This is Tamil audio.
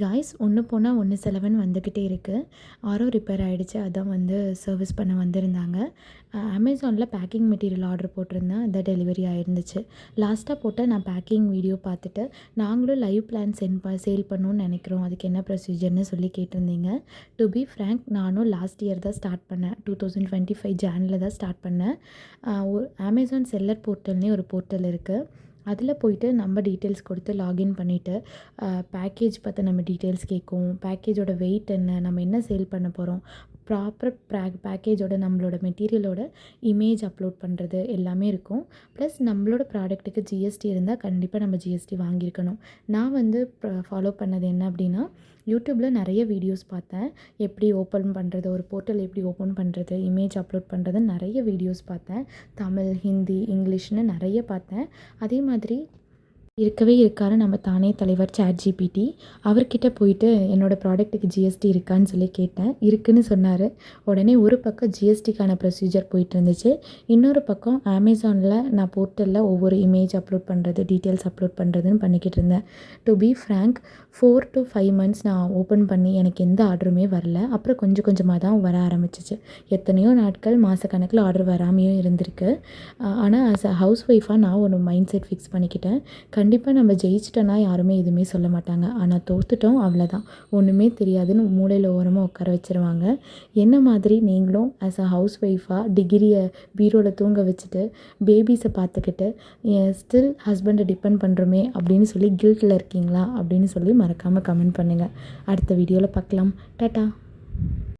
காய்ஸ் ஒன்று போனால் ஒன்று செலவுன்னு வந்துக்கிட்டே இருக்குது. ஆரோ ரிப்பேர் ஆகிடுச்சு. அதான் வந்து சர்வீஸ் பண்ண வந்திருந்தாங்க. அமேசானில் பேக்கிங் மெட்டீரியல் ஆர்டர் போட்டிருந்தேன். அதான் டெலிவரி ஆயிருந்துச்சு. லாஸ்ட்டாக போட்ட நான் பேக்கிங் வீடியோ பார்த்துட்டு நாங்களும் லைவ் பிளான் சேல் பண்ணணும்னு நினைக்கிறோம். அதுக்கு என்ன ப்ரொசீஜர்னு சொல்லி கேட்டிருந்தீங்க. டு பி ஃப்ரேங்க் நானும் லாஸ்ட் இயர் தான் ஸ்டார்ட் பண்ணேன். 2025 ஜானில் தான் ஸ்டார்ட் பண்ணேன். அமேசான் செல்லர் போர்ட்டல்னே ஒரு போர்ட்டல் இருக்குது. அதில் போய்ட்டு நம்ம டீட்டெயில்ஸ் கொடுத்து லாகின் பண்ணிவிட்டு பேக்கேஜ் பற்றி நம்ம டீட்டெயில்ஸ் கேட்கும். பேக்கேஜோட வெயிட் என்ன, நம்ம என்ன சேல் பண்ண போகிறோம், ப்ராப்பர் பேக்கேஜோட நம்மளோட மெட்டீரியலோட இமேஜ் அப்லோட் பண்ணுறது எல்லாமே இருக்கும். ப்ளஸ் நம்மளோட ப்ராடக்ட்டுக்கு ஜிஎஸ்டி இருந்தால் கண்டிப்பாக நம்ம ஜிஎஸ்டி வாங்கியிருக்கணும். நான் வந்து ஃபாலோ பண்ணது என்ன அப்படின்னா, யூடியூப்பில் நிறைய வீடியோஸ் பார்த்தேன். எப்படி ஓப்பன் பண்ணுறது, ஒரு போர்ட்டல் எப்படி ஓப்பன் பண்ணுறது, இமேஜ் அப்லோட் பண்ணுறதுன்னு நிறைய வீடியோஸ் பார்த்தேன். தமிழ், ஹிந்தி, இங்கிலீஷ்னு நிறைய பார்த்தேன். அதே மாதிரி இருக்கவே இருக்காரு நம்ம தானே தலைவர் ChatGPT. அவர்கிட்ட போயிட்டு என்னோடய ப்ராடக்ட்டுக்கு ஜிஎஸ்டி இருக்கான்னு சொல்லி கேட்டேன். இருக்குன்னு சொன்னார். உடனே ஒரு பக்கம் ஜிஎஸ்டிக்கான ப்ரொசீஜர் போயிட்டு இருந்துச்சு. இன்னொரு பக்கம் அமேசானில் நான் போர்ட்டலில் ஒவ்வொரு இமேஜ் அப்லோட் பண்ணுறது, டீட்டெயில்ஸ் அப்லோட் பண்ணுறதுன்னு பண்ணிக்கிட்டு இருந்தேன். To be frank 4 to 5 months நான் ஓப்பன் பண்ணி எனக்கு எந்த ஆர்டருமே வரல. அப்புறம் கொஞ்சம் கொஞ்சமாக தான் வர ஆரம்பிச்சிச்சு. எத்தனையோ நாட்கள் மாதக்கணக்கில் ஆர்டர் வராமையும் இருந்திருக்கு. ஆனால் ஆஸ் அ ஹவுஸ் ஒய்ஃபாக நான் ஒரு மைண்ட் செட் ஃபிக்ஸ் பண்ணிக்கிட்டேன். கண்டிப்பாக நம்ம ஜெயிச்சிட்டோன்னா யாருமே எதுவுமே சொல்ல மாட்டாங்க. ஆனால் தோற்றுட்டோம் அவ்வளோதான், ஒன்றுமே தெரியாதுன்னு மூலையில் ஓரமாக உட்கார வச்சுருவாங்க. என்ன மாதிரி நீங்களும் ஆஸ் அ ஹவுஸ் ஒய்ஃபாக டிகிரியை பீரோவில் தூங்க வச்சுட்டு பேபிஸை பார்த்துக்கிட்டு ஸ்டில் ஹஸ்பண்டை டிபெண்ட் பண்ணுறோமே அப்படின்னு சொல்லி கில்ட்டில் இருக்கீங்களா அப்படின்னு சொல்லி மறக்காமல் கமெண்ட் பண்ணுங்கள். அடுத்த வீடியோவில் பார்க்கலாம். டாட்டா.